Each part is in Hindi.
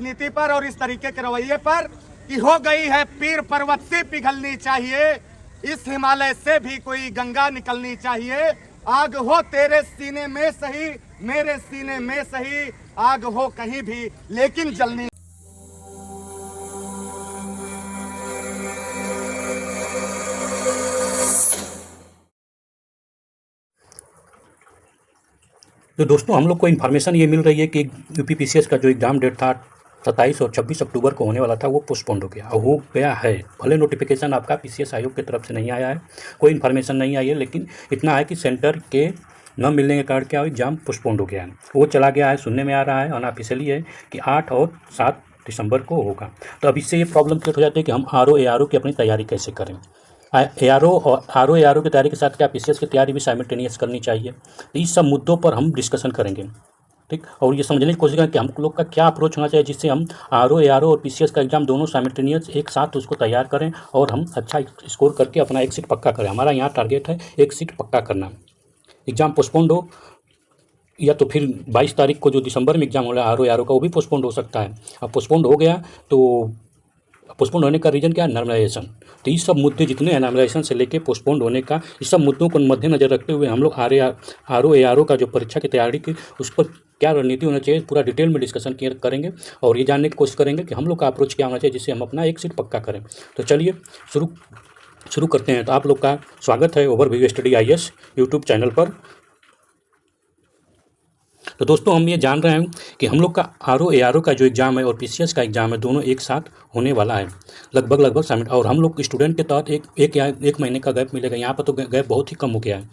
राजनीति पर और इस तरीके के रवैये पर कि हो गई है पीर पर्वत से पिघलनी चाहिए, इस हिमालय से भी कोई गंगा निकलनी चाहिए। आग हो तेरे सीने में सही, मेरे सीने में सही, आग हो कहीं भी लेकिन जलनी। तो दोस्तों हम लोग को इन्फॉर्मेशन ये मिल रही है कि यूपीपीसीएस का जो एग्ज़ाम डेट था 27 और 26 अक्टूबर को होने वाला था, वो पोस्टपोन्ड हो गया है। भले नोटिफिकेशन आपका पीसीएस आयोग की तरफ से नहीं आया है, कोई इन्फॉर्मेशन नहीं आई है, लेकिन इतना है कि सेंटर के न मिलने के कारण क्या एग्ज़ाम पोस्टपोन्ड हो गया है। वो चला गया है, सुनने में आ रहा है अनऑफिशियली है कि 8 और 7 दिसंबर को होगा। तो अब इससे ये प्रॉब्लम क्रिएट हो जाती है कि हम आरओ एआरओ की अपनी तैयारी कैसे करें। एआरओ और आरओ एआरओ की तैयारी के साथ क्या पीसीएस की तैयारी भी साइमल्टेनियस करनी चाहिए। तो इस सब मुद्दों पर हम डिस्कशन करेंगे, ठीक। और ये समझने की कोशिश करें कि हम लोग का क्या अप्रोच होना चाहिए जिससे हम आरओ एआरओ और पीसीएस का एग्ज़ाम दोनों साइमल्टेनियस एक साथ उसको तैयार करें और हम अच्छा स्कोर करके अपना एक सीट पक्का करें। हमारा यहाँ टारगेट है एक सीट पक्का करना। एग्ज़ाम पोस्टपोन्ड हो या तो फिर 22 तारीख को जो दिसंबर में एग्ज़ाम हो रहा है आरओ एआरओ का, वो भी पोस्टपोन्ड हो सकता है। अब पोस्टपोन्ड हो गया तो पोस्टपोन्ड होने का रीज़न क्या है? नॉर्मलाइजेशन। तो ये सब मुद्दे जितने हैं नॉर्मलाइजेशन से लेके पोस्टपोन्ड होने का, इस सब मुद्दों को मद्देनजर रखते हुए हम लोग आरओ एआरओ का जो परीक्षा की तैयारी की उस पर क्या रणनीति होना चाहिए पूरा डिटेल में डिस्कशन करेंगे और ये जानने की कोशिश करेंगे कि हम लोग का अप्रोच क्या होना चाहिए जिससे हम अपना एक सीट पक्का करें। तो चलिए शुरू करते हैं। तो आप लोग का स्वागत है overview study IAS YouTube channel पर। तो दोस्तों हम ये जान रहे हैं कि हम लोग का आरओ एआरओ का जो एग्ज़ाम है और पीसीएस का एग्ज़ाम है दोनों एक साथ होने वाला है लगभग सबमिट। और हम लोग स्टूडेंट के तहत एक महीने का गैप मिलेगा। यहाँ पर तो गैप बहुत ही कम हो गया है,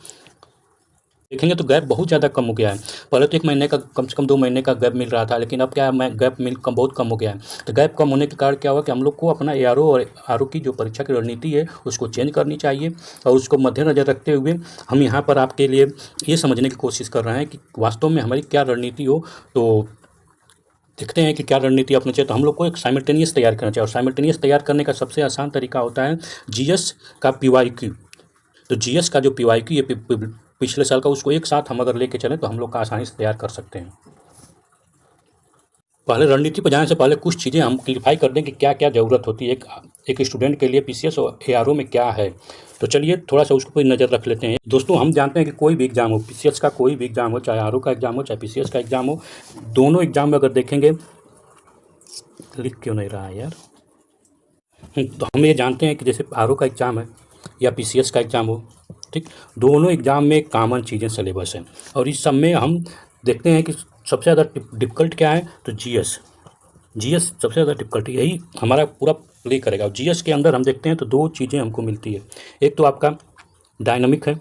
देखेंगे तो गैप बहुत ज़्यादा कम हो गया है। पहले तो 1 महीने का कम से कम 2 महीने का गैप मिल रहा था, लेकिन अब क्या है गैप बहुत कम हो गया है। तो गैप कम होने के कारण क्या हुआ कि हम लोग को अपना एआरओ और आरओ की जो परीक्षा की रणनीति है उसको चेंज करनी चाहिए। और उसको मद्देनजर रखते हुए हम यहाँ पर आपके लिए ये समझने की कोशिश कर रहे हैं कि वास्तव में हमारी क्या रणनीति हो। तो देखते हैं कि क्या रणनीति अपनी चाहिए। तो हम लोग को एक साइमल्टेनियस तैयार करना चाहिए और साइमल्टेनियस तैयार करने का सबसे आसान तरीका होता है जीएस का पीवाईक्यू। तो जीएस का जो पीवाईक्यू ये पिछले साल का, उसको एक साथ हम अगर लेके चलें तो हम लोग का आसानी से तैयार कर सकते हैं। पहले रणनीति पर जाने से पहले कुछ चीज़ें हम क्लियरफाई कर दें कि क्या क्या ज़रूरत होती है एक स्टूडेंट के लिए पीसीएस और एआरओ में क्या है। तो चलिए थोड़ा सा उसको पर नज़र रख लेते हैं। दोस्तों हम जानते हैं कि कोई भी एग्ज़ाम हो, पीसीएस का कोई भी एग्ज़ाम हो, चाहे आरओ का एग्ज़ाम हो चाहे पीसीएस का एग्ज़ाम हो, दोनों एग्ज़ाम में अगर देखेंगे, लिख क्यों नहीं रहा है यार। तो हम ये जानते हैं कि जैसे आरओ का एग्ज़ाम है या पीसीएस का एग्ज़ाम हो, ठीक, दोनों एग्ज़ाम में कॉमन चीज़ें सिलेबस हैं। और इस सब में हम देखते हैं कि सबसे ज़्यादा डिफ़िकल्ट क्या है, तो जीएस सबसे ज़्यादा डिफ़िकल्ट यही हमारा पूरा प्ले करेगा। और जीएस के अंदर हम देखते हैं तो 2 चीज़ें हमको मिलती है। एक तो आपका डायनामिक है,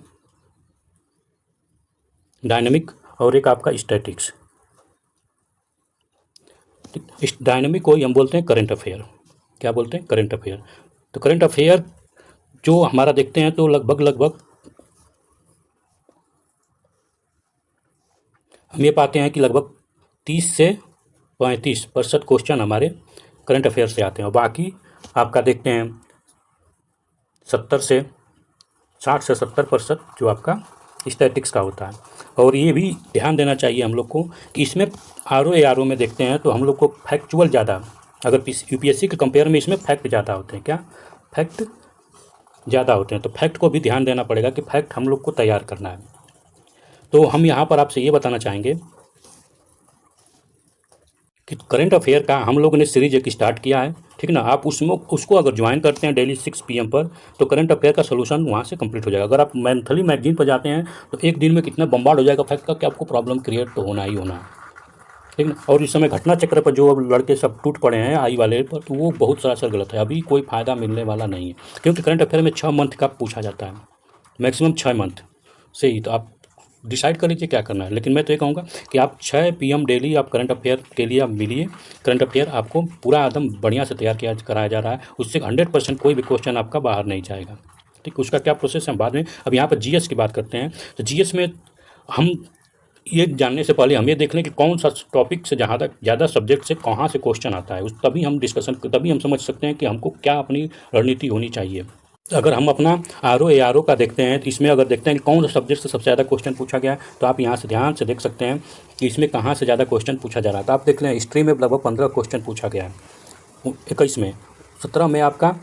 डायनामिक, और एक आपका स्टैटिक्स। इस डायनामिक को हम बोलते हैं करंट अफेयर। क्या बोलते हैं? Current affair. तो करंट अफेयर जो हमारा देखते हैं तो लगभग हम ये पाते हैं कि लगभग 30 से 35% क्वेश्चन हमारे करंट अफेयर से आते हैं और बाकी आपका देखते हैं 60 से 70% जो आपका स्टैटिक्स का होता है। और ये भी ध्यान देना चाहिए हम लोग को कि इसमें आरओ एआरओ में देखते हैं तो हम लोग को फैक्चुअल ज़्यादा, अगर यूपीएससी के कंपेयर में इसमें फैक्ट ज़्यादा होते हैं। क्या फैक्ट ज़्यादा होते हैं? तो फैक्ट को भी ध्यान देना पड़ेगा कि फैक्ट हम लोग को तैयार करना है। तो हम यहाँ पर आपसे ये बताना चाहेंगे कि करंट अफेयर का हम लोगों ने सीरीज एक स्टार्ट किया है, ठीक ना। आप उसको अगर ज्वाइन करते हैं डेली 6 PM पर तो करंट अफेयर का सोल्यूशन वहाँ से कंप्लीट हो जाएगा। अगर आप मंथली मैगजीन पर जाते हैं तो एक दिन में कितना बम्बार्ड हो जाएगा फैक्ट का कि आपको प्रॉब्लम क्रिएट तो होना ही होना है, ठीक ना। और इस समय घटना चक्र पर जो लड़के सब टूट पड़े हैं आई वाले पर, तो वो बहुत सरासर गलत है। अभी कोई फ़ायदा मिलने वाला नहीं है, क्योंकि करंट अफेयर में 6 मंथ का पूछा जाता है, मैक्सिमम 6 मंथ से ही। तो आप डिसाइड कर लीजिए क्या करना है। लेकिन मैं तो ये कहूँगा कि आप 6 PM डेली आप करंट अफेयर के लिए आप मिलिए। करंट अफेयर आपको पूरा एकदम बढ़िया से तैयार कराया जा रहा है, उससे 100% कोई भी क्वेश्चन आपका बाहर नहीं जाएगा, ठीक। उसका क्या प्रोसेस है हम बाद में, अब यहाँ पर जीएस की बात करते हैं। तो जीएस में हम ये जानने से पहले हम ये देख लें कि कौन सा टॉपिक से जहाँ तक ज़्यादा सब्जेक्ट से कहाँ से क्वेश्चन आता है, तभी हम समझ सकते हैं कि हमको क्या अपनी रणनीति होनी चाहिए। अगर हम अपना ARO का देखते हैं तो इसमें अगर देखते हैं कि कौन सा सब्जेक्ट से सबसे ज़्यादा क्वेश्चन पूछा गया है, तो आप यहाँ से ध्यान से देख सकते हैं कि इसमें कहाँ से ज़्यादा क्वेश्चन पूछा जा रहा है। तो आप देख लें हिस्ट्री में लगभग 15 क्वेश्चन पूछा गया है, 21 में, 17 में आपका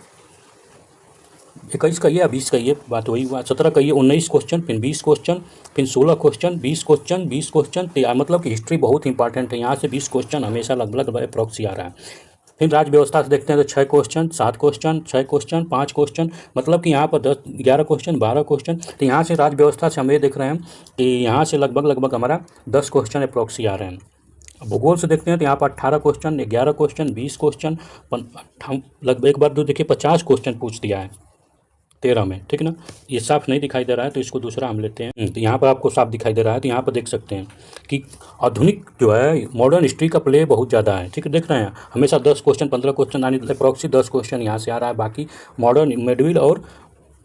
21 कहिए या 20 कहिए, बात वही हुआ, 17 कहिए, 19 क्वेश्चन, फिर 20 क्वेश्चन, फिर 16 क्वेश्चन, 20 क्वेश्चन, 20 क्वेश्चन। मतलब कि हिस्ट्री बहुत इंपॉर्टेंट है, यहाँ से 20 क्वेश्चन हमेशा लगभग अप्रॉक्सी आ रहा है। फिर राज्य व्यवस्था से देखते हैं तो 6 क्वेश्चन, 7 क्वेश्चन, 6 क्वेश्चन, 5 क्वेश्चन, मतलब कि यहाँ पर 11 क्वेश्चन, 12 क्वेश्चन। तो यहाँ से राज्य व्यवस्था से हम ये देख रहे हैं कि यहाँ से लगभग हमारा 10 क्वेश्चन अप्रॉक्सी आ रहे हैं। भूगोल से देखते हैं तो यहाँ पर 18 क्वेश्चन, 11 क्वेश्चन, 20 क्वेश्चन, लगभग एक बार दो देखिए 50 क्वेश्चन पूछ दिया है 13 में, ठीक है ना। ये साफ नहीं दिखाई दे रहा है तो इसको दूसरा हम लेते हैं। तो यहाँ पर आपको साफ दिखाई दे रहा है, तो यहाँ पर देख सकते हैं कि आधुनिक जो है मॉडर्न हिस्ट्री का प्ले बहुत ज़्यादा है, ठीक है। देख रहे हैं हमेशा 10 क्वेश्चन, 15 क्वेश्चन आने अप्रॉक्सी 10 क्वेश्चन यहाँ से आ रहा है, बाकी मॉडर्न, मिडविल और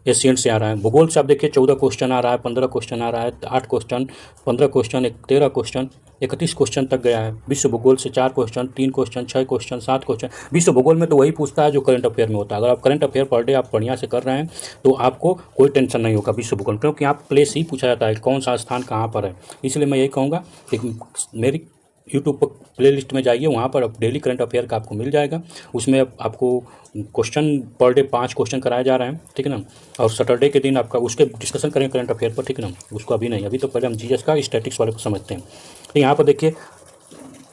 एशियंट से आ रहा है। भूगोल से आप देखिए 14 क्वेश्चन आ रहा है, 15 क्वेश्चन आ रहा है, 8 क्वेश्चन, 15 क्वेश्चन, 13 क्वेश्चन, 31 क्वेश्चन तक गया है। विश्व भूगोल से 4 क्वेश्चन, 3 क्वेश्चन, 6 क्वेश्चन, 7 क्वेश्चन। विश्व भूगोल में तो वही पूछता है जो करंट अफेयर में होता है। अगर आप करंट अफेयर पर डे आप बढ़िया से कर रहे हैं तो आपको कोई टेंशन नहीं होगा विश्व भूगोल, क्योंकि आप प्लेस ही पूछा जाता है कौन सा स्थान कहाँ पर है। इसलिए मैं यही कहूँगा कि मेरी यूट्यूब पर प्लेलिस्ट में जाइए, वहाँ पर डेली करंट अफेयर का आपको मिल जाएगा। उसमें आपको क्वेश्चन पर डे 5 क्वेश्चन कराए जा रहे हैं, ठीक है ना। और सैटरडे के दिन आपका उसके डिस्कशन करेंगे करंट अफेयर पर, ठीक है ना। उसको अभी नहीं, अभी तो पहले हम जीएस का स्टैटिक्स वाले को समझते हैं। तो यहाँ पर देखिए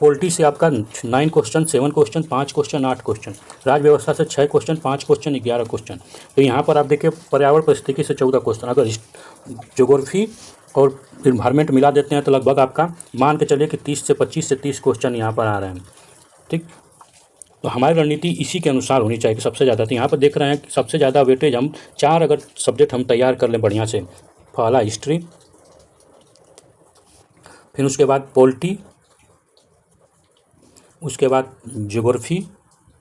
पॉलिटी से आपका 9 क्वेश्चन, 7 क्वेश्चन, 5 क्वेश्चन, 8 क्वेश्चन। राज्य व्यवस्था से 6 क्वेश्चन, 5 क्वेश्चन, 11 क्वेश्चन। तो यहाँ पर आप देखिए पर्यावरण परिस्थिति से 14 क्वेश्चन। अगर ज्योग्राफी और इन्वायरमेंट मिला देते हैं तो लगभग आपका मान के चलिए कि 25 से 30 क्वेश्चन यहाँ पर आ रहे हैं, ठीक। तो हमारी रणनीति इसी के अनुसार होनी चाहिए कि सबसे ज़्यादा। तो यहाँ पर देख रहे हैं कि सबसे ज़्यादा वेटेज हम 4 अगर सब्जेक्ट हम तैयार कर लें बढ़िया से, पहला हिस्ट्री, फिर उसके बाद पॉलिटी, उसके बाद ज्योग्राफी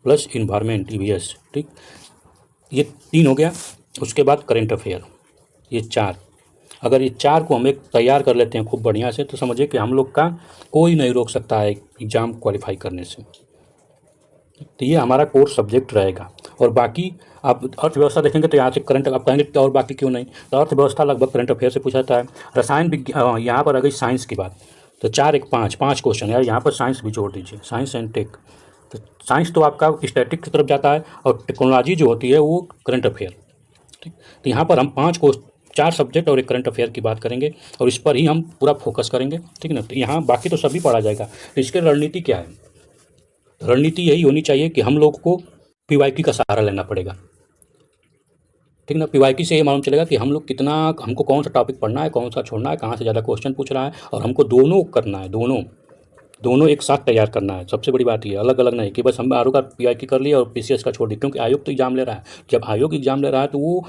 प्लस इन्वायरमेंट EVS, ठीक। ये 3 हो गया। उसके बाद करेंट अफेयर, ये 4। अगर ये 4 को हम एक तैयार कर लेते हैं खूब बढ़िया से, तो समझिए कि हम लोग का कोई नहीं रोक सकता है एग्ज़ाम क्वालिफाई करने से। तो ये हमारा कोर सब्जेक्ट रहेगा। और बाकी आप अर्थव्यवस्था देखेंगे तो यहाँ से करंट, आप कहेंगे और बाकी क्यों नहीं, तो अर्थव्यवस्था लगभग करंट अफेयर से पूछा जाता है। रसायन विज्ञान, यहाँ पर आ गई साइंस की बात, तो 4 1 5 क्वेश्चन यार, यहाँ पर साइंस भी जोड़ दीजिए, साइंस एंड टेक। तो साइंस तो आपका स्टैटिक की तरफ जाता है और टेक्नोलॉजी जो होती है वो करंट अफेयर, ठीक। तो यहाँ पर हम 4 सब्जेक्ट और एक करंट अफेयर की बात करेंगे और इस पर ही हम पूरा फोकस करेंगे, ठीक है ना। तो यहाँ बाकी तो सभी पढ़ा जाएगा। तो इसकी रणनीति क्या है? रणनीति यही होनी चाहिए कि हम लोग को PYQ का सहारा लेना पड़ेगा, ठीक ना। PYQ से ये मालूम चलेगा कि हम लोग कितना, हमको कौन सा टॉपिक पढ़ना है, कौन सा छोड़ना है, कहाँ से ज़्यादा क्वेश्चन पूछ रहा है, और हमको दोनों करना है, दोनों एक साथ तैयार करना है। सबसे बड़ी बात ये अलग अलग नहीं कि बस हम ARO का PYQ कर लिया और PCS का छोड़ दी, क्योंकि आयोग तो एग्जाम ले रहा है। जब आयोग एग्जाम ले रहा है तो वो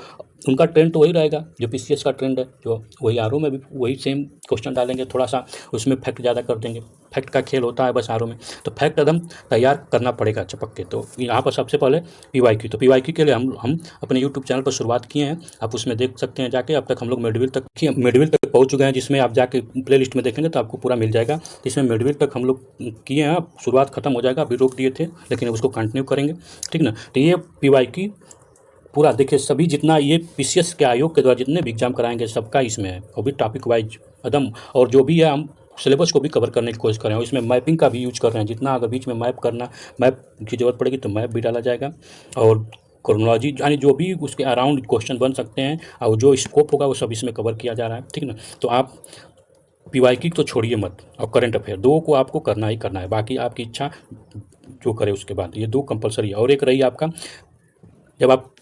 उनका ट्रेंड तो वही रहेगा जो PCS का ट्रेंड है, जो वही ARO में भी वही सेम क्वेश्चन डालेंगे, थोड़ा सा उसमें फैक्ट ज़्यादा कर देंगे। फैक्ट का खेल होता है बस ARO में, तो फैक्ट एकदम तैयार करना पड़ेगा चपक के। तो यहाँ पर सबसे पहले PYQ, तो PYQ के लिए हम अपने यूट्यूब चैनल पर शुरुआत किए हैं, आप उसमें देख सकते हैं जाके। अब तक हम लोग मिडविल तक पहुँच चुके हैं, जिसमें आप जाके प्ले लिस्ट में देखेंगे तो आपको पूरा मिल जाएगा। तो इसमें मिडविल तक हम लोग किए हैं, शुरुआत खत्म हो जाएगा, अभी रोक दिए थे लेकिन उसको कंटिन्यू करेंगे, ठीक ना। तो ये PYQ पूरा देखिए, सभी जितना ये PCS के आयोग के द्वारा जितने भी एग्जाम कराएंगे सबका इसमें है, और भी टॉपिक वाइज एकदम, और जो भी है हम सिलेबस को भी कवर करने की कोशिश कर रहे हैं। इसमें मैपिंग का भी यूज कर रहे हैं, जितना अगर बीच में मैप की ज़रूरत पड़ेगी तो मैप भी डाला जाएगा, और क्रोनोलॉजी यानी जो भी उसके अराउंड क्वेश्चन बन सकते हैं और जो स्कोप होगा वो सब इसमें कवर किया जा रहा है, ठीक ना। तो आप PYQ तो छोड़िए मत, और करंट अफेयर 2 को आपको करना ही करना है, बाकी आपकी इच्छा जो करे उसके बाद। ये 2 कंपलसरी है। और एक रही आपका, जब आप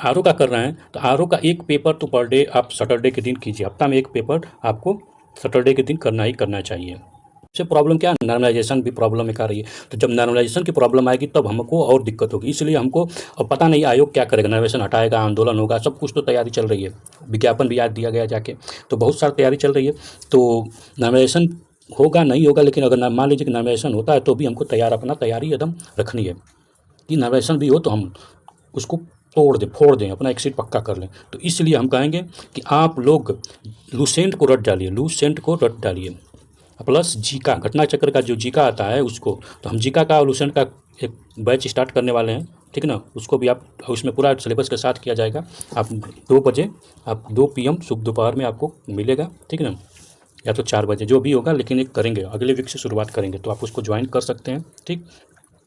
ARO का कर रहे हैं तो ARO का एक पेपर तो पर डे आप सैटरडे के दिन कीजिए, हफ्ता में एक पेपर आपको सैटरडे के दिन करना ही करना चाहिए। इससे प्रॉब्लम क्या है, नॉर्मलाइजेशन भी प्रॉब्लम एक आ रही है। तो जब नॉर्मलाइजेशन की प्रॉब्लम आएगी तब हमको और दिक्कत होगी, इसलिए हमको अब पता नहीं आयोग क्या करेगा, नॉर्मलाइजेशन हटाएगा, आंदोलन होगा, सब कुछ तो तैयारी चल रही है, विज्ञापन भी आज दिया गया जाके, तो बहुत सारी तैयारी चल रही है। तो नॉर्मलाइजेशन होगा नहीं होगा, लेकिन अगर मान लीजिए कि नॉर्मलाइजेशन होता है तो भी हमको अपना तैयारी एकदम रखनी है कि नॉर्मलाइजेशन भी हो तो हम उसको फोड़ दें, अपना एक्सिट पक्का कर लें। तो इसलिए हम कहेंगे कि आप लोग लूसेंट को रट डालिए, प्लस जीका, घटना चक्र का जो जीका आता है उसको, तो हम जीका का और लूसेंट का एक बैच स्टार्ट करने वाले हैं ठीक है ना, उसको भी आप उसमें पूरा सिलेबस के साथ किया जाएगा। आप 2 बजे, आप 2 PM शुभ दोपहर में आपको मिलेगा, ठीक है ना, या तो 4 बजे जो भी होगा, लेकिन एक करेंगे, अगले वीक से शुरुआत करेंगे, तो आप उसको ज्वाइन कर सकते हैं, ठीक।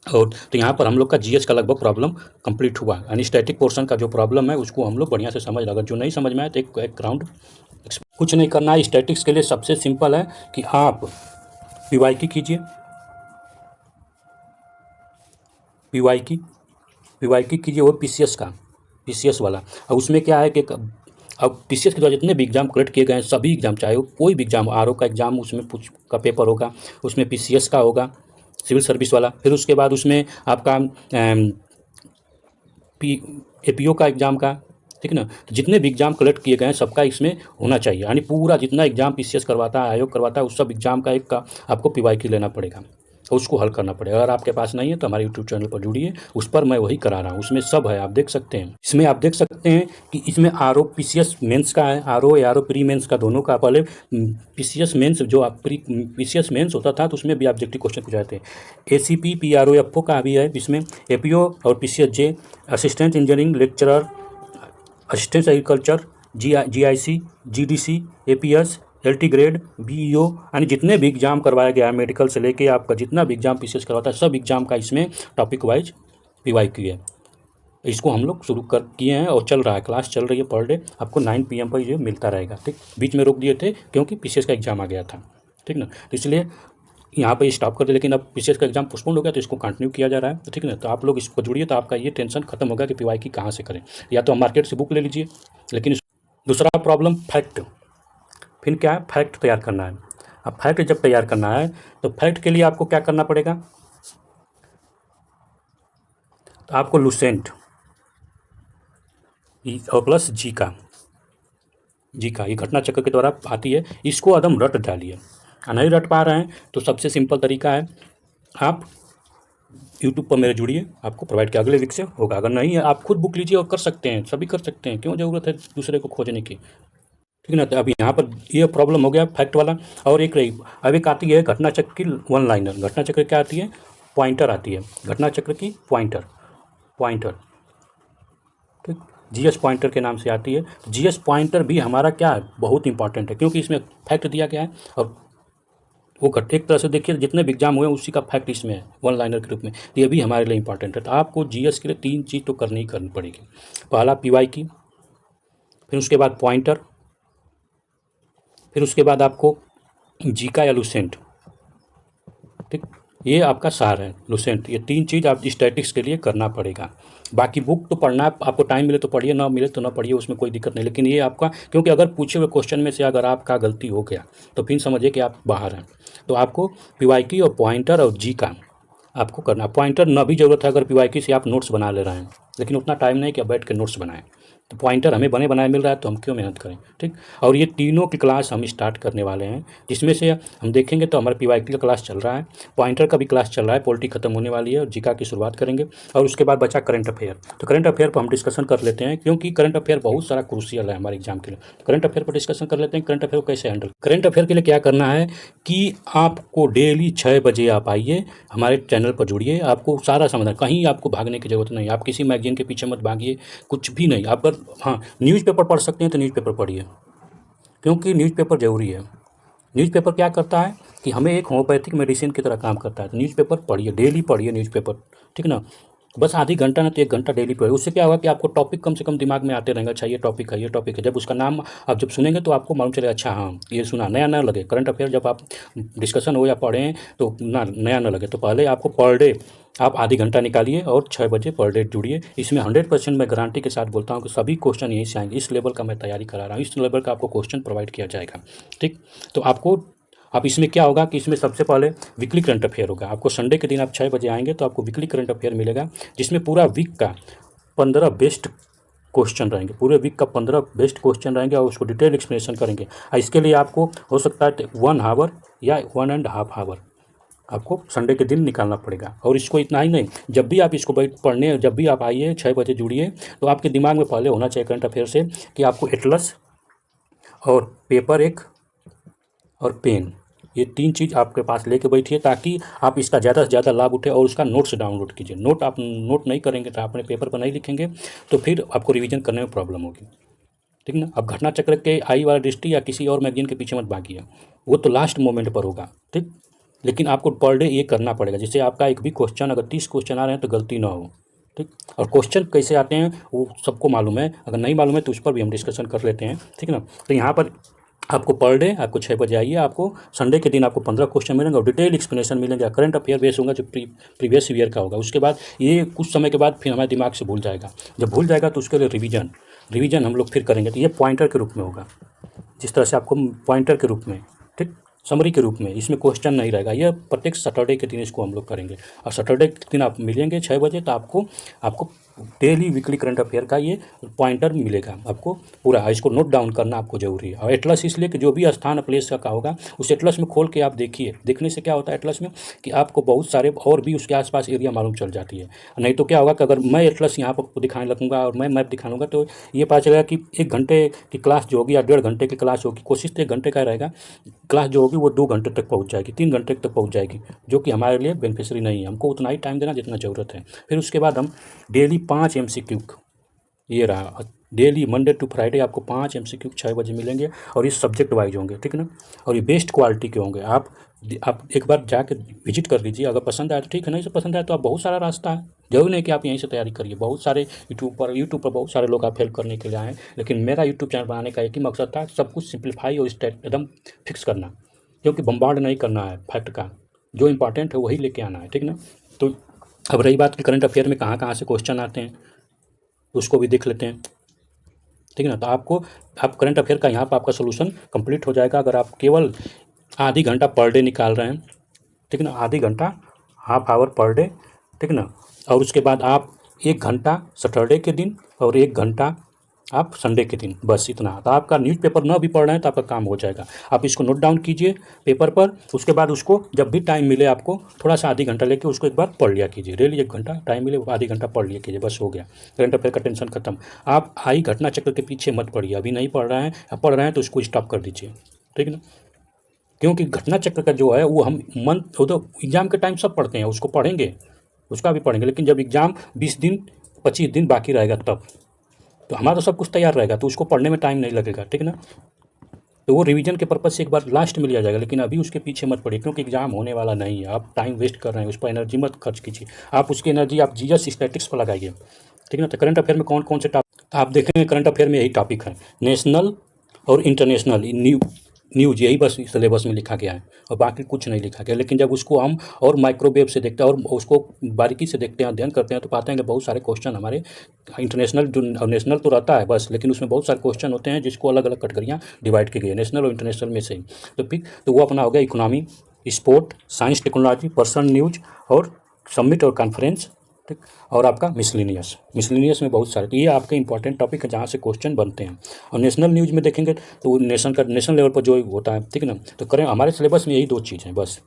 और तो यहाँ पर हम लोग का जीएस का लगभग प्रॉब्लम कंप्लीट हुआ, यानी स्टैटिक पोर्शन का जो प्रॉब्लम है उसको हम लोग बढ़िया से समझ, अगर जो नहीं समझ में आए तो एक राउंड कुछ नहीं करना है। स्टैटिक्स के लिए सबसे सिंपल है कि आप पीवाईक्यू कीजिए, पीवाईक्यू कीजिए, और पीसीएस वाला। और उसमें क्या है कि अब पीसीएस के द्वारा जितने भी एग्जाम कलेक्ट किए गए हैं, सभी एग्जाम, चाहे वो कोई भी एग्जाम, आरओ का एग्जाम उसमें कुछ का पेपर होगा, उसमें पीसीएस का होगा, सिविल सर्विस वाला, फिर उसके बाद उसमें आपका एपीओ का एग्ज़ाम का, ठीक है ना। तो जितने भी एग्जाम कलेक्ट किए गए हैं सबका इसमें होना चाहिए, यानी पूरा जितना एग्जाम पीसीएस करवाता है, आयोग करवाता है, उस सब एग्जाम का एक का आपको पीवाईक्यू लेना पड़ेगा और उसको हल करना पड़ेगा। अगर आपके पास नहीं है तो हमारे यूट्यूब चैनल पर जुड़िए, उस पर मैं वही करा रहा हूँ, उसमें सब है, आप देख सकते हैं। इसमें आप देख सकते हैं कि इसमें आरओ पीसीएस मेंस का है, आरओ प्री मेंस का, दोनों का। पहले पीसीएस मेंस जो आप पीसीएस मेंस होता था तो उसमें भी ऑब्जेक्टिव क्वेश्चन पूछे जाते हैं। एसीपी पीआरओएफओ का भी है इसमें, एपीओ और PCS J, assistant engineering lecturer, assistant agriculture, GIC, GDC, APS, LT grade, BEO, यानी जितने भी एग्जाम करवाया गया है मेडिकल से लेके आपका जितना भी एग्जाम पीसीएस करवाता है, सब एग्जाम का इसमें टॉपिक वाइज पीवाईक्यू है। इसको हम लोग शुरू कर किए हैं और चल रहा है, क्लास चल रही है पर डे, आपको 9 PM पर ये मिलता रहेगा, ठीक। बीच में रोक दिए थे क्योंकि पीसीएस का एग्जाम आ गया था, ठीक ना, तो इसलिए यहाँ पे स्टॉप कर दे। लेकिन अब पीसीएस का एग्जाम पोस्टपोन हो गया तो इसको कंटिन्यू किया जा रहा है, ठीक है ना। तो आप लोग इसको जुड़िए, तो आपका ये टेंशन खत्म होगा कि पीवाईक्यू कहाँ से करें। या तो हम मार्केट से बुक ले लीजिए, लेकिन दूसरा प्रॉब्लम फैक्ट, फिर क्या है, फैक्ट तैयार करना है। अब फैक्ट जब तैयार करना है तो फैक्ट के लिए आपको क्या करना पड़ेगा, तो आपको लुसेंट और प्लस जी का ये घटना चक्र के द्वारा आती है, इसको एकदम रट डालिए। नहीं रट पा रहे हैं तो सबसे सिंपल तरीका है, आप यूट्यूब पर मेरे जुड़िए, आपको प्रोवाइड किया, अगले वीक से होगा। अगर नहीं है आप खुद बुक लीजिए और कर सकते हैं, सभी कर सकते हैं, क्यों ज़रूरत है दूसरे को खोजने की, ठीक है ना। तो अभी यहाँ पर ये प्रॉब्लम हो गया फैक्ट वाला। और एक रही, अब एक आती है घटना चक्र की वन लाइनर। घटना चक्र क्या आती है, पॉइंटर आती है, घटना चक्र की पॉइंटर, ठीक, जीएस पॉइंटर के नाम से आती है। जीएस पॉइंटर भी हमारा क्या है, बहुत इंपॉर्टेंट है, क्योंकि इसमें फैक्ट दिया गया है और वो एक तरह से देखिए जितने भी एग्जाम हुए उसी का फैक्ट इसमें है वन लाइनर के रूप में, तो ये भी हमारे लिए इंपॉर्टेंट है। तो आपको जीएस के लिए 3 चीज़ तो करनी पड़ेगी। पहला पीवाईक्यू, फिर उसके बाद पॉइंटर, फिर उसके बाद आपको जीका या लुसेंट, ठीक, ये आपका सार है लुसेंट। ये 3 चीज़ आप स्टैटिक्स के लिए करना पड़ेगा। बाकी बुक तो पढ़ना है, आपको टाइम मिले तो पढ़िए, ना मिले तो ना पढ़िए, उसमें कोई दिक्कत नहीं। लेकिन ये आपका, क्योंकि अगर पूछे हुए क्वेश्चन में से अगर आपका गलती हो गया तो फिर समझिए कि आप बाहर हैं। तो आपको पीवाईक्यू और पॉइंटर और जी का आपको करना। पॉइंटर न भी ज़रूरत है अगर पीवाईक्यू से आप नोट्स बना ले रहे हैं, लेकिन उतना टाइम नहीं कि आप बैठ के नोट्स बनाएं। तो पॉइंटर हमें बने बनाए मिल रहा है तो हम क्यों मेहनत करें, ठीक। और ये तीनों की क्लास हम स्टार्ट करने वाले हैं, जिसमें से हम देखेंगे तो हमारा पीवाईक्यू का क्लास चल रहा है, पॉइंटर का भी क्लास चल रहा है, पॉलिटी खत्म होने वाली है और जीका की शुरुआत करेंगे। और उसके बाद बचा करंट अफेयर। तो करंट अफेयर पर हम डिस्कशन कर लेते हैं, क्योंकि करंट अफेयर बहुत सारा क्रूशियल है हमारे एग्जाम के लिए। करंट अफेयर पर डिस्कशन कर लेते हैं, करंट अफेयर को कैसे हैंडल। करंट अफेयर के लिए क्या करना है कि आपको डेली 6 बजे आप आइए, हमारे चैनल पर जुड़िए, आपको सारा समाधान, कहीं आपको भागने की जरूरत नहीं, आप किसी मैगजीन के पीछे मत भागिए, कुछ भी नहीं। आप अगर हाँ न्यूज़पेपर पढ़ सकते हैं तो न्यूज़पेपर पढ़िए, क्योंकि न्यूज़पेपर ज़रूरी है। न्यूज़पेपर क्या करता है कि हमें एक होम्योपैथिक मेडिसिन की तरह काम करता है। तो न्यूज़पेपर पढ़िए, डेली पढ़िए न्यूज़पेपर, ठीक ना। बस आधी घंटा ना तो 1 घंटा डेली पढ़िए। उससे क्या होगा कि आपको टॉपिक कम से कम दिमाग में आते रहेंगे, अच्छा ये टॉपिक है, ये टॉपिक है। जब उसका नाम आप जब सुनेंगे तो आपको मालूम चलेगा, अच्छा हाँ ये सुना, नया ना लगे। करंट अफेयर जब आप डिस्कशन हो या पढ़ें तो नया ना लगे। तो पहले आपको पर डे आप आधी घंटा निकालिए और 6 बजे पर डे जुड़िए। इसमें 100% मैं गारंटी के साथ बोलता हूँ कि सभी क्वेश्चन यहीं से आएंगे। इस लेवल का मैं तैयारी करा रहा हूँ, इस लेवल का आपको क्वेश्चन प्रोवाइड किया जाएगा, ठीक। तो आपको अब इसमें क्या होगा कि इसमें सबसे पहले वीकली करंट अफेयर होगा। आपको संडे के दिन आप 6 बजे आएंगे तो आपको वीकली करंट अफेयर मिलेगा, जिसमें पूरा वीक का 15 बेस्ट क्वेश्चन रहेंगे, पूरे वीक का 15 बेस्ट क्वेश्चन रहेंगे और उसको डिटेल एक्सप्लेनेशन करेंगे। इसके लिए आपको हो सकता है 1 आवर या 1.5 आवर आपको संडे के दिन निकालना पड़ेगा। और इसको इतना ही नहीं, जब भी आप इसको पढ़ने, जब भी आप आइए 6 बजे जुड़िए, तो आपके दिमाग में पहले होना चाहिए करंट अफेयर से कि आपको एटलस और पेपर एक और पेन, ये 3 चीज़ आपके पास लेके बैठिए ताकि आप इसका ज़्यादा से ज़्यादा लाभ उठे और उसका नोट्स डाउनलोड कीजिए। नोट आप नोट नहीं करेंगे तो अपने पेपर पर नहीं लिखेंगे तो फिर आपको रिवीजन करने में प्रॉब्लम होगी, ठीक ना। अब घटना चक्र के आई वाला दृष्टि या किसी और मैगजीन के पीछे मत भागिए, वो तो लास्ट मोमेंट पर होगा, ठीक। लेकिन आपको पर डे ये करना पड़ेगा, जैसे आपका एक भी क्वेश्चन अगर 30 क्वेश्चन आ रहे हैं तो गलती ना हो, ठीक। और क्वेश्चन कैसे आते हैं वो सबको मालूम है, अगर नहीं मालूम है तो उस पर भी हम डिस्कशन कर लेते हैं, ठीक ना। तो यहाँ पर आपको पर डे आपको 6 बजे आइए, आपको संडे के दिन आपको 15 क्वेश्चन मिलेंगे और डिटेल एक्सप्लेनेशन मिलेंगे। करंट अफेयर बेस होगा जो प्रीवियस ईयर का होगा। उसके बाद ये कुछ समय के बाद फिर हमारे दिमाग से भूल जाएगा, जब भूल जाएगा तो उसके लिए रिवीजन हम लोग फिर करेंगे। तो ये पॉइंटर के रूप में होगा, जिस तरह से आपको पॉइंटर के रूप में, ठीक, समरी के रूप में, इसमें क्वेश्चन नहीं रहेगा। यह प्रत्येक सैटरडे के दिन इसको हम लोग करेंगे और सैटरडे के दिन आप मिलेंगे 6 बजे तो आपको डेली वीकली करंट अफेयर का ये पॉइंटर मिलेगा आपको पूरा। इसको नोट डाउन करना आपको जरूरी है। और एटलस इसलिए कि जो भी स्थान प्लेस का होगा उस एटलस में खोल के आप देखिए। देखने से क्या होता है एटलस में कि आपको बहुत सारे और भी उसके आसपास एरिया मालूम चल जाती है। नहीं तो क्या होगा कि अगर मैं एटलस यहाँ पर दिखाने लगूंगा और मैं मैप दिखाऊंगा तो ये पता चलेगा कि 1 घंटे की क्लास जो होगी या 1.5 घंटे की क्लास होगी, कोशिश तो 1 घंटे का रहेगा, क्लास जो होगी वो 2 घंटे तक पहुँच जाएगी, 3 घंटे तक पहुँच जाएगी, जो कि हमारे लिए बेनिफिशियरी नहीं है। हमको उतना ही टाइम देना जितना ज़रूरत है। फिर उसके बाद हम डेली 5 MCQ, ये रहा डेली मंडे टू फ्राइडे आपको 5 MCQ 6 बजे मिलेंगे और ये सब्जेक्ट वाइज होंगे, ठीक ना। और ये बेस्ट क्वालिटी के होंगे। आप एक बार जाके विजिट कर लीजिए, अगर पसंद आए तो ठीक है, नहीं से पसंद आए तो आप बहुत सारा रास्ता है, जरूरी नहीं कि आप यहीं से तैयारी करिए। बहुत सारे यूट्यूब पर बहुत सारे लोग आप हेल्प करने के लिए आए, लेकिन मेरा यूट्यूब चैनल बनाने का एक ही मकसद था, सब कुछ सिंप्लीफाई और स्टेप एकदम फिक्स करना, क्योंकि बम्बार्ड नहीं करना है, फैक्ट का जो इंपॉर्टेंट है वही लेके आना है, ठीक ना। तो अब रही बात कि करंट अफेयर में कहाँ कहाँ से क्वेश्चन आते हैं उसको भी देख लेते हैं, ठीक है ना। तो आप करंट अफेयर का यहाँ पर आपका सोल्यूशन कंप्लीट हो जाएगा अगर आप केवल आधी घंटा पर डे निकाल रहे हैं, ठीक ना। आधी घंटा, हाफ आवर पर डे, ठीक ना। और उसके बाद आप 1 घंटा सैटरडे के दिन और 1 घंटा आप संडे के दिन, बस इतना। तो आपका न्यूज़पेपर ना भी पढ़ रहे हैं तो आपका काम हो जाएगा। आप इसको नोट डाउन कीजिए पेपर पर, उसके बाद उसको जब भी टाइम मिले आपको थोड़ा सा आधी घंटा लेके उसको एक बार पढ़ लिया कीजिए। डेली 1 घंटा टाइम मिले आधी घंटा पढ़ लिया कीजिए, बस हो गया। करंट अफेयर का टेंशन खत्म। आप आई घटना चक्र के पीछे मत पढ़िए, अभी नहीं पढ़ रहे हैं, अब पढ़ रहे हैं तो उसको स्टॉप कर दीजिए, ठीक ना। क्योंकि घटना चक्र का जो है वो हम वो तो एग्ज़ाम के टाइम सब पढ़ते हैं, उसको पढ़ेंगे, उसका भी पढ़ेंगे, लेकिन जब एग्ज़ाम 20 दिन 25 दिन बाकी रहेगा तब तो हमारा सब कुछ तैयार रहेगा, तो उसको पढ़ने में टाइम नहीं लगेगा, ठीक ना। तो वो रिवीजन के पर्पज़ से एक बार लास्ट में लिया जाएगा, लेकिन अभी उसके पीछे मत पड़िए, क्योंकि एग्जाम होने वाला नहीं है। आप टाइम वेस्ट कर रहे हैं, उस पर एनर्जी मत खर्च कीजिए। आप उसकी एनर्जी आप जीएस स्टैटिक्स पर लगाइए, ठीक ना। तो करंट अफेयर में कौन कौन से टॉपिक आप देखेंगे, करंट अफेयर में यही टॉपिक है, नेशनल और इंटरनेशनल न्यूज, यही बस सिलेबस में लिखा गया है और बाकी कुछ नहीं लिखा गया। लेकिन जब उसको हम और माइक्रोवेव से देखते हैं और उसको बारीकी से देखते हैं, अध्ययन करते हैं, तो पाते हैं कि बहुत सारे क्वेश्चन हमारे इंटरनेशनल जो नेशनल तो रहता है बस, लेकिन उसमें बहुत सारे क्वेश्चन होते हैं जिसको अलग अलग कैटेगरियाँ डिवाइड की गई है नेशनल और इंटरनेशनल में से ही। तो फिर तो वो अपना हो गया economy, sport, science technology, personal news और समिट और कॉन्फ्रेंस, ठीक। और आपका मिसलिनियस में बहुत सारे, तो ये आपके इंपॉर्टेंट टॉपिक है जहाँ से क्वेश्चन बनते हैं। और नेशनल न्यूज़ में देखेंगे तो नेशनल लेवल पर जो होता है, ठीक ना। तो करें हमारे सिलेबस में यही 2 चीज़ हैं बस,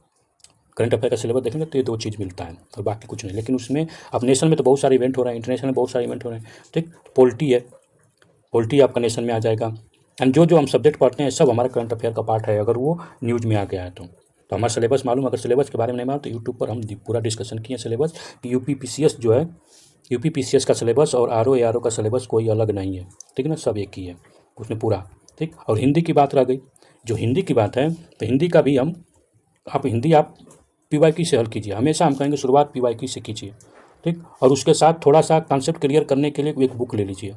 करंट अफेयर का सिलेबस देखेंगे तो ये 2 चीज़ मिलता है और बाकी कुछ नहीं। लेकिन उसमें अब नेशनल में तो बहुत सारे इवेंट हो रहे हैं, इंटरनेशनल में बहुत सारे इवेंट हो रहे हैं, ठीक। पोल्टी है, पोल्टी आपका नेशनल में आ जाएगा। एंड जो हम सब्जेक्ट पढ़ते हैं सब हमारे करंट अफेयर का पार्ट है, अगर वो न्यूज़ में आ गया है तो हमारा सिलेबस मालूम। अगर सिलेबस के बारे में नहीं मालूम तो यूट्यूब पर हम पूरा डिस्कशन किए सिलेबस कि यूपीपीसीएस जो है, यूपीपीसीएस का सिलेबस और आरओ का सिलेबस कोई अलग नहीं है, ठीक है ना, सब एक ही है उसमें पूरा, ठीक। और हिंदी की बात रह गई, जो हिंदी की बात है तो हिंदी का भी हिंदी आप पीवाईक्यू से हल कीजिए। हमेशा हम कहेंगे शुरुआत पीवाईक्यू से कीजिए, ठीक। और उसके साथ थोड़ा सा कॉन्सेप्ट क्लियर करने के लिए एक बुक ले लीजिए,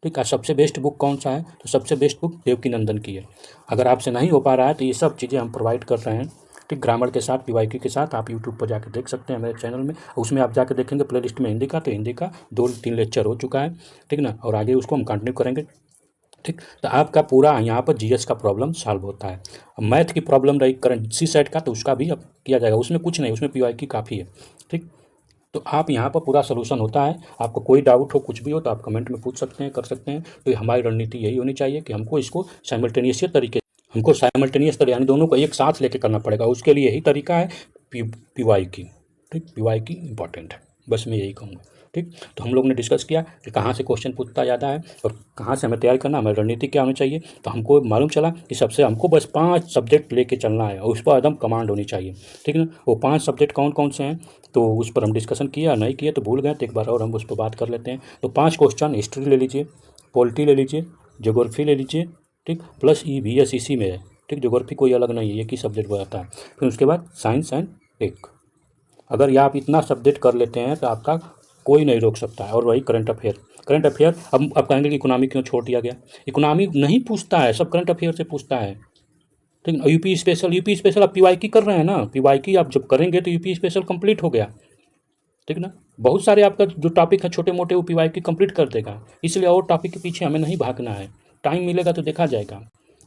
ठीक है। सबसे बेस्ट बुक कौन सा है, तो सबसे बेस्ट बुक देवकीनंदन की है। अगर आपसे नहीं हो पा रहा है तो ये सब चीज़ें हम प्रोवाइड कर रहे हैं, ठीक, ग्रामर के साथ, पीवाईक्यू के साथ। आप यूट्यूब पर जाकर देख सकते हैं मेरे चैनल में, उसमें आप जाकर देखेंगे प्लेलिस्ट में हिंदी का, तो हिंदी का 2-3 लेक्चर हो चुका है, ठीक ना। और आगे उसको हम कंटिन्यू करेंगे, ठीक। तो आपका पूरा यहाँ पर जीएस का प्रॉब्लम सॉल्व होता है। मैथ की प्रॉब्लम रही करंट सीसेट का, तो उसका भी अब किया जाएगा, उसमें कुछ नहीं, उसमें पीवाईक्यू काफ़ी है, ठीक। तो आप यहाँ पर पूरा सोल्यूशन होता है। आपको कोई डाउट हो, कुछ भी हो, तो आप कमेंट में पूछ सकते हैं, कर सकते हैं। तो हमारी रणनीति यही होनी चाहिए कि हमको इसको साइमल्टेनियस यानी दोनों को एक साथ लेके करना पड़ेगा। उसके लिए यही तरीका है पीवाईक्यू, ठीक। पीवाईक्यू इंपॉर्टेंट है। बस मैं यही कहूँगा। ठीक, तो हम लोग ने डिस्कस किया कि कहाँ से क्वेश्चन पूछता ज़्यादा है और कहाँ से हमें तैयार करना, हमारी रणनीति क्या होनी चाहिए। तो हमको मालूम चला कि सबसे हमको बस 5 सब्जेक्ट लेके चलना है और उस पर एकदम कमांड होनी चाहिए। ठीक है ना, वो 5 सब्जेक्ट कौन कौन से हैं तो उस पर हम डिस्कशन किया, नहीं किया तो भूल गए, तो एक बार और हम उस पर बात कर लेते हैं। तो 5 क्वेश्चन हिस्ट्री ले लीजिए, पॉलिटी ले लीजिए, ज्योग्राफी ले लीजिए, ठीक, प्लस EVS इसी में है। ठीक, ज्योग्राफी कोई अलग नहीं है, एक ही सब्जेक्ट बताता है। फिर उसके बाद साइंस एंड टेक। अगर ये आप इतना सब्जेक्ट कर लेते हैं तो आपका कोई नहीं रोक सकता है। और वही करंट अफेयर, करंट अफेयर अब कहेंगे कि इकोनॉमी क्यों छोड़ दिया गया। इकोनॉमी नहीं पूछता है, सब करंट अफेयर से पूछता है। ठीक है, यूपी स्पेशल आप PYQ कर रहे हैं ना, PYQ आप जब करेंगे तो यूपी स्पेशल कंप्लीट हो गया। ठीक ना, बहुत सारे आपका जो टॉपिक है छोटे मोटे वो PYQ कंप्लीट कर देगा। इसलिए और टॉपिक के पीछे हमें नहीं भागना है, टाइम मिलेगा तो देखा जाएगा।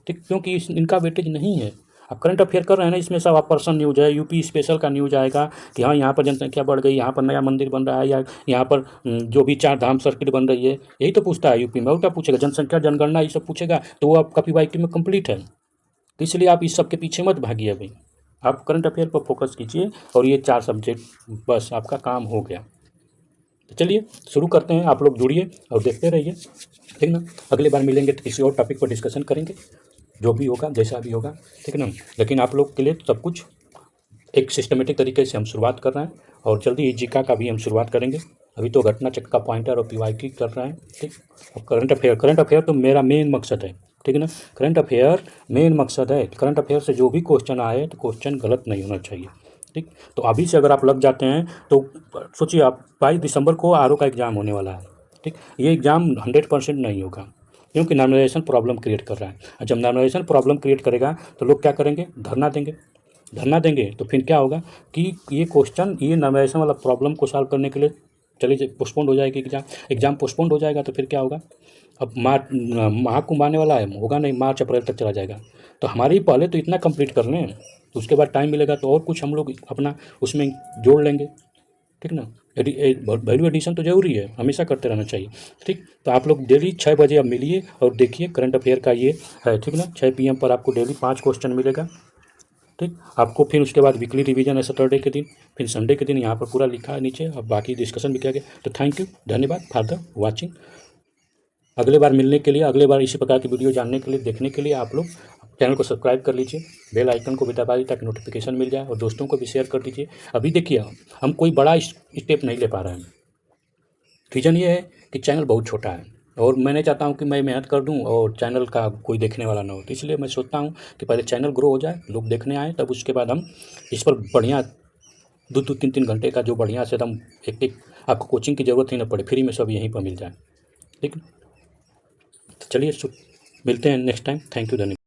ठीक, क्योंकि इनका वेटेज नहीं है। आप करंट अफेयर कर रहे हैं ना, इसमें सब आप पर्सन न्यूज है, यूपी स्पेशल का न्यूज आएगा कि हाँ यहाँ पर जनसंख्या बढ़ गई, यहाँ पर नया मंदिर बन रहा है, या यहाँ पर जो भी 4 धाम सर्किट बन रही है, यही तो पूछता है यूपी में। उल्टा पूछेगा, जनसंख्या जनगणना ये सब पूछेगा तो वो आपका PYQ में कंप्लीट है। तो इसलिए आप इस सब के पीछे मत भागिए भाई, आप करंट अफेयर पर फोकस कीजिए और ये 4 सब्जेक्ट बस आपका काम हो गया। तो चलिए शुरू करते हैं, आप लोग जुड़िए और देखते रहिए। ठीक ना, अगली बार मिलेंगे तो किसी और टॉपिक पर डिस्कशन करेंगे, जो भी होगा जैसा भी होगा। ठीक है ना, लेकिन आप लोग के लिए सब कुछ एक सिस्टमेटिक तरीके से हम शुरुआत कर रहे हैं और जल्दी जीका का भी हम शुरुआत करेंगे। अभी तो घटना चक्र का पॉइंटर और PYQ कर रहे हैं। ठीक, और करंट अफेयर तो मेरा मेन मकसद है। ठीक है ना, करंट अफेयर मेन मकसद है। करंट अफेयर से जो भी क्वेश्चन आए तो क्वेश्चन गलत नहीं होना चाहिए। ठीक, तो अभी से अगर आप लग जाते हैं तो सोचिए, आप 22 दिसंबर को RO का एग्ज़ाम होने वाला है। ठीक, ये एग्ज़ाम 100% नहीं होगा क्योंकि नॉर्मलाइजेशन प्रॉब्लम क्रिएट कर रहा है। और जब नॉर्मलाइजेशन प्रॉब्लम क्रिएट करेगा तो लोग क्या करेंगे, धरना देंगे। तो फिर क्या होगा कि ये क्वेश्चन, ये नॉर्मलाइजेशन वाला प्रॉब्लम को सॉल्व करने के लिए चलिए पोस्टपोन्ड हो जाएगी एग्ज़ाम पोस्टपोन्ड हो जाएगा। तो फिर क्या होगा, अब महाकुंभ आने वाला है, होगा नहीं, मार्च अप्रैल तक चला जाएगा। तो हमारी पहले तो इतना कंप्लीट कर लें, तो उसके बाद टाइम मिलेगा तो और कुछ हम लोग अपना उसमें जोड़ लेंगे। ठीक ना, वैल्यू एडिशन तो ज़रूरी है, हमेशा करते रहना चाहिए। ठीक, तो आप लोग डेली 6 बजे अब मिलिए और देखिए करंट अफेयर का ये है। ठीक ना, 6 PM पर आपको डेली 5 क्वेश्चन मिलेगा। ठीक, आपको फिर उसके बाद वीकली रिवीजन है सैटरडे के दिन, फिर संडे के दिन यहाँ पर पूरा लिखा है नीचे, अब बाकी डिस्कशन भी किया गया। तो थैंक यू, धन्यवाद फॉर द वॉचिंग। अगले बार मिलने के लिए, अगले बार इसी प्रकार की वीडियो जानने के लिए, देखने के लिए आप लोग चैनल को सब्सक्राइब कर लीजिए, बेल आइकन को भी दबा दीजिए ताकि नोटिफिकेशन मिल जाए और दोस्तों को भी शेयर कर दीजिए। अभी देखिए, हम कोई बड़ा स्टेप नहीं ले पा रहे हैं। रीज़न ये है कि चैनल बहुत छोटा है और मैं नहीं चाहता हूँ कि मैं मेहनत कर दूँ और चैनल का कोई देखने वाला ना हो। तो इसलिए मैं सोचता हूँ कि पहले चैनल ग्रो हो जाए, लोग देखने आएँ, तब उसके बाद हम इस पर बढ़िया 2-2, 3-3 घंटे का जो बढ़िया से एकदम एक आपको कोचिंग की ज़रूरत ही ना पड़े, फ्री में सब यहीं पर मिल जाए। ठीक, तो चलिए मिलते हैं नेक्स्ट टाइम। थैंक यू, धन्यवाद।